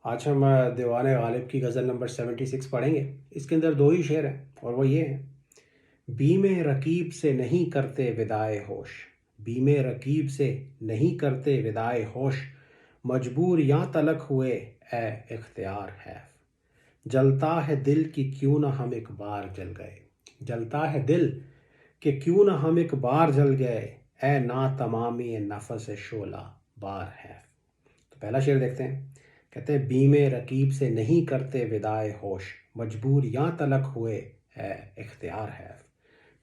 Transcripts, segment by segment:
आज हम दीवान गालिब की गज़ल नंबर 76 पढ़ेंगे। इसके अंदर दो ही शेर हैं और वो ये हैं। बीमे रकीब से नहीं करते विदाए होश, बीमे रकीब से नहीं करते विदाए होश, मजबूर या तलक हुए ए इख्तियार है। जलता है दिल कि क्यों न हम एक बार जल गए, जलता है दिल कि क्यों न हम एक बार जल गए, ए ना तमामी नफस शोला बार है। तो पहला शेर देखते हैं। कहते हैं बीमे रकीब से नहीं करते विदाए होश, मजबूर या तलक हुए है इख्तियार है।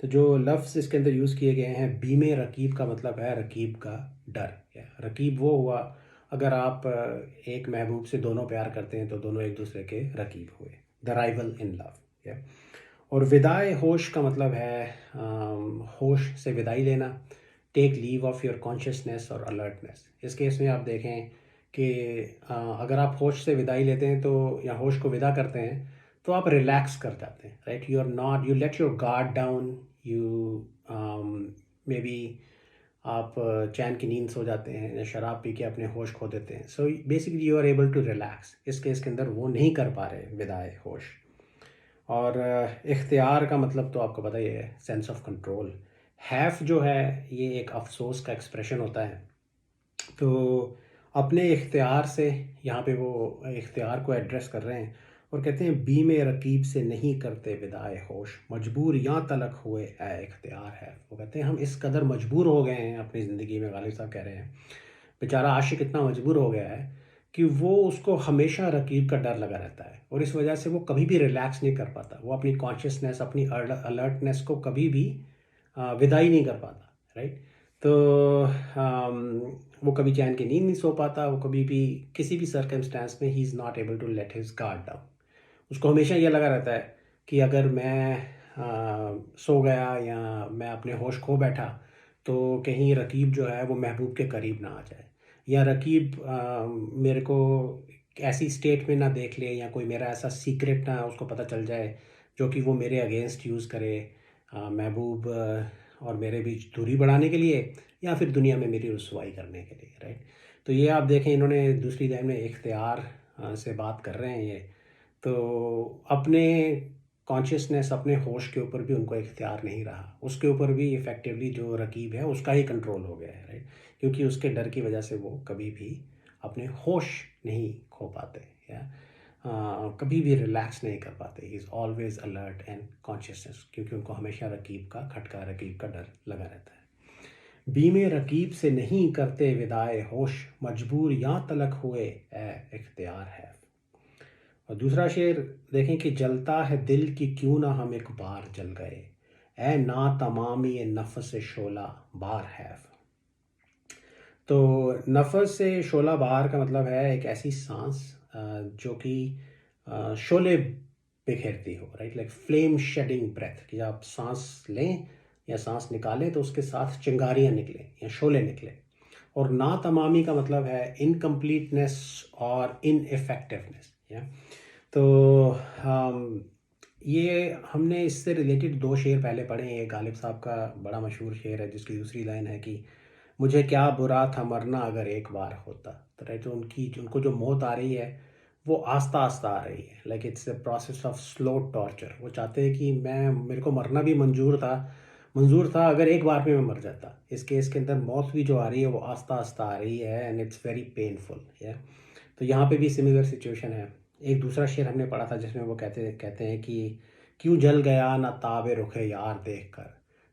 तो जो लफ्ज़ इसके अंदर यूज़ किए गए हैं, बीमे रकीब का मतलब है रकीब का डर। या रकीब वो हुआ अगर आप एक महबूब से दोनों प्यार करते हैं तो दोनों एक दूसरे के रकीब हुए, द राइवल इन लव। या और विदाए होश का मतलब है होश से विदाई लेना, take leave of your consciousness और अलर्टनेस। इस केस में आप देखें कि अगर आप होश से विदाई लेते हैं तो या होश को विदा करते हैं तो आप रिलैक्स कर जाते हैं, right. You are not, you let your guard down, you may be आप चैन की नींद सो जाते हैं या शराब पी के अपने होश खो देते हैं। So basically you are able to relax. इस केस के अंदर वो नहीं कर पा रहे विदाए होश। और इख्तियार का मतलब तो आपको पता ही है, सेंस ऑफ कंट्रोल। हैफ जो है ये एक अफसोस का एक्सप्रेशन होता है। तो अपने इख्तियार से यहाँ पे वो इख्तियार को एड्रेस कर रहे हैं और कहते हैं बीमे रकीब से नहीं करते विदाए होश, मजबूर या तलक हुए ए इख्तियार है। वो कहते हैं हम इस कदर मजबूर हो गए हैं अपनी ज़िंदगी में, गालिब साहब कह रहे हैं, बेचारा आशिक इतना मजबूर हो गया है कि वो उसको हमेशा रकीब का डर लगा रहता है और इस वजह से वो कभी भी रिलैक्स नहीं कर पाता। वो अपनी कॉन्शियसनेस, अपनी अलर्टनेस को कभी भी विदाई नहीं कर पाता, राइट। तो वो कभी चैन की नींद नहीं सो पाता, वो कभी भी किसी भी सर्कमस्टेंस में he is not able to let his guard down. उसको हमेशा ये लगा रहता है कि अगर मैं सो गया या मैं अपने होश खो बैठा तो कहीं रकीब जो है वो महबूब के करीब ना आ जाए, या रकीब मेरे को ऐसी स्टेट में ना देख ले, या कोई मेरा ऐसा सीक्रेट ना उसको पता चल जाए जो कि वो मेरे अगेंस्ट यूज़ करे, महबूब और मेरे बीच दूरी बढ़ाने के लिए या फिर दुनिया में मेरी रुसवाई करने के लिए, राइट। तो ये आप देखें, इन्होंने दूसरी लाइन में इख्तियार से बात कर रहे हैं ये। तो अपने कॉन्शियसनेस, अपने होश के ऊपर भी उनको इख्तियार नहीं रहा, उसके ऊपर भी इफ़ेक्टिवली जो रकीब है उसका ही कंट्रोल हो गया है, राइट। क्योंकि उसके डर की वजह से वो कभी भी अपने होश नहीं खो पाते या कभी भी रिलैक्स नहीं कर पाते। He is always alert and consciousness, क्योंकि उनको हमेशा रकीब का खटका, रकीब का डर लगा रहता है। बीमे रकीब से नहीं करते विदाए होश, मजबूर या तलक हुए ए इख्तियार है। और दूसरा शेर देखें कि जलता है दिल कि क्यों ना हम एक बार जल गए, ए ना तमामी नफस शोला बार है। तो नफस से शोला बहार का मतलब है एक ऐसी सांस जो कि शोले बिखेरती हो, right, like flame shedding breath, कि आप सांस लें या सांस निकालें तो उसके साथ चिंगारियाँ निकलें या शोले निकलें। और ना तमामी का मतलब है इनकम्प्लीटनेस और इनइफेक्टिवनेस। या तो ये हमने इससे रिलेटेड दो शेर पहले पढ़े हैं। गालिब साहब का बड़ा मशहूर शेर है जिसकी दूसरी लाइन है कि मुझे क्या बुरा था मरना अगर एक बार होता। तो राइट, उनको जो मौत आ रही है वो आस्ता आस्ता आ रही है, like it's a process of slow torture. वो चाहते हैं कि मेरे को मरना भी मंजूर था अगर एक बार में मैं मर जाता। इस केस के अंदर मौत भी जो आ रही है वो आस्ता आस्ता आ रही है एंड इट्स वेरी पेनफुल। या तो यहाँ पे भी सिमिलर सिचुएशन है। एक दूसरा शेर हमने पढ़ा था जिसमें वो कहते हैं कि क्यों जल गया ना ताबे रुखे यार देख कर,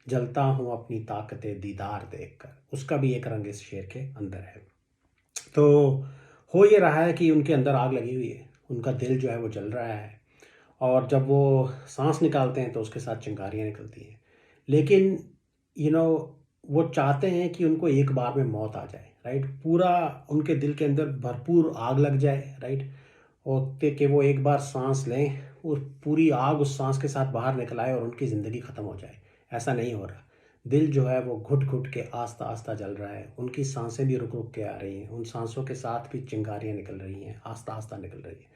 जलता हूँ अपनी ताकते दीदार देख कर। उसका भी एक रंग इस शेर के अंदर है। तो हो ये रहा है कि उनके अंदर आग लगी हुई है, उनका दिल जो है वो जल रहा है और जब वो सांस निकालते हैं तो उसके साथ चिंगारियाँ निकलती हैं। लेकिन वो चाहते हैं कि उनको एक बार में मौत आ जाए, राइट, पूरा उनके दिल के अंदर भरपूर आग लग जाए, राइट, और कि वो एक बार सांस लें और पूरी आग उस सांस के साथ बाहर निकल आए और उनकी ज़िंदगी ख़त्म हो जाए। ऐसा नहीं हो रहा। दिल जो है वो घुट घुट के आस्ता आस्ता जल रहा है, उनकी सांसें भी रुक रुक के आ रही हैं, उन सांसों के साथ भी चिंगारियाँ निकल रही हैं, आस्ता आस्ता निकल रही हैं।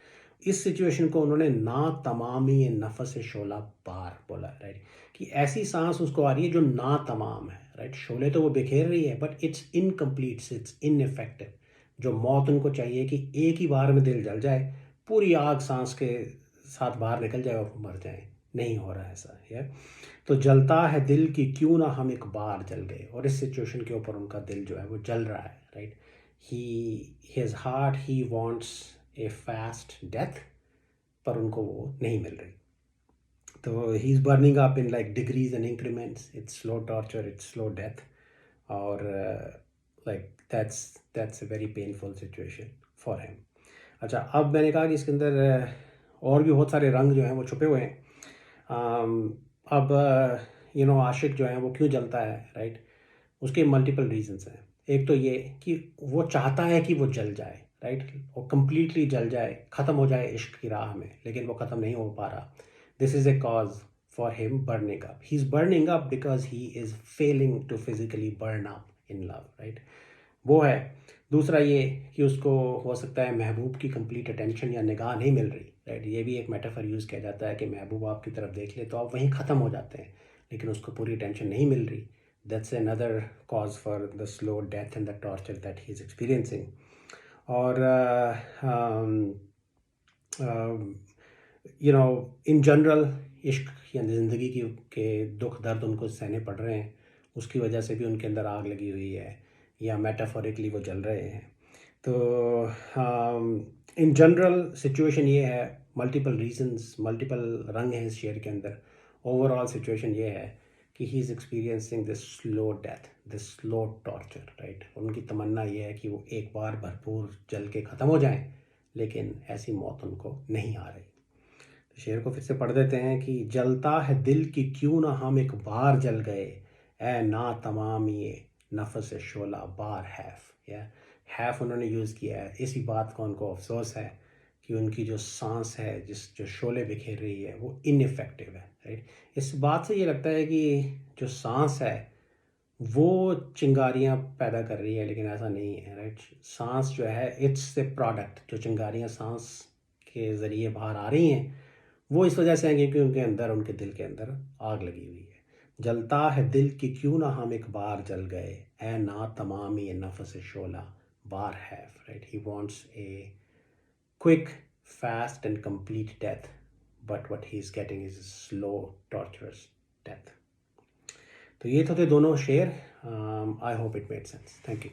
इस सिचुएशन को उन्होंने ना तमामी नफस शोला बार बोला, राइट, कि ऐसी सांस उसको आ रही है जो ना तमाम है, राइट। शोले तो वो बिखेर रही है but it's incomplete, it's ineffective. जो मौत उनको चाहिए कि एक ही बार में दिल जल जाए, पूरी आग सांस के साथ बाहर निकल जाए और मर जाए। नहीं हो रहा ऐसा है। तो जलता है दिल कि क्यों ना हम एक बार जल गए, और इस सिचुएशन के ऊपर उनका दिल जो है वो जल रहा है, right. His heart he wants a fast death, पर उनको वो नहीं मिल रही। तो he is burning up in like degrees and increments, it's slow torture, it's slow death. और like that's a very painful situation for him. अच्छा, अब मैंने कहा कि इसके अंदर और भी बहुत सारे रंग जो हैं वो छुपे हुए हैं। अब आशिक जो है वो क्यों जलता है, राइट। उसके मल्टीपल रीजंस हैं। एक तो ये कि वो चाहता है कि वो जल जाए, राइट, वो कम्प्लीटली जल जाए, ख़त्म हो जाए इश्क की राह में, लेकिन वो ख़त्म नहीं हो पा रहा। This is a cause for him burning up. He is burning up because he is failing to physically burn up in love, right. वो है। दूसरा ये कि उसको हो सकता है महबूब की कंप्लीट अटेंशन या निगाह नहीं मिल रही, राइट। ये भी एक मेटाफर यूज़ किया जाता है कि महबूब आपकी तरफ देख ले तो आप वहीं ख़त्म हो जाते हैं, लेकिन उसको पूरी अटेंशन नहीं मिल रही। That's another cause for the slow death and the torture that he is experiencing. और इन जनरल इश्क या ज़िंदगी की के दुख दर्द उनको सहने पड़ रहे हैं, उसकी वजह से भी उनके अंदर आग लगी हुई है, या मेटाफोरिकली वो जल रहे हैं। तो इन जनरल सिचुएशन ये है, मल्टीपल रीजंस, मल्टीपल रंग हैं इस शेर के अंदर। ओवरऑल सिचुएशन ये है कि he is experiencing this slow death, this slow torture, right. उनकी तमन्ना ये है कि वो एक बार भरपूर जल के ख़त्म हो जाएं, लेकिन ऐसी मौत उनको नहीं आ रही। तो शेर को फिर से पढ़ देते हैं कि जलता है दिल कि क्यों ना हम एक बार जल गए, ए ना तमाम ये नफस शोला बार हैफ। या हैफ उन्होंने यूज़ किया है, इसी बात का उनको अफसोस है कि उनकी जो सांस है, जो शोले बिखेर रही है, वो इनफेक्टिव है, राइट। इस बात से ये लगता है कि जो सांस है वो चिंगारियाँ पैदा कर रही है, लेकिन ऐसा नहीं है, राइट। सांस जो है इट्स ए प्रोडक्ट, जो चिंगारियाँ सांस के ज़रिए बाहर आ रही हैं वो इस वजह से हैं क्योंकि उनके अंदर, उनके दिल के अंदर आग लगी हुई है। जलता है दिल कि क्यों ना हम एक बार जल गए, ए ना तमामी नफस शोला बार हैव, right. He wants a quick fast and complete death, but what he is getting is slow torturous death. तो ये तो थे दोनों शेर। I hope it made sense. Thank you.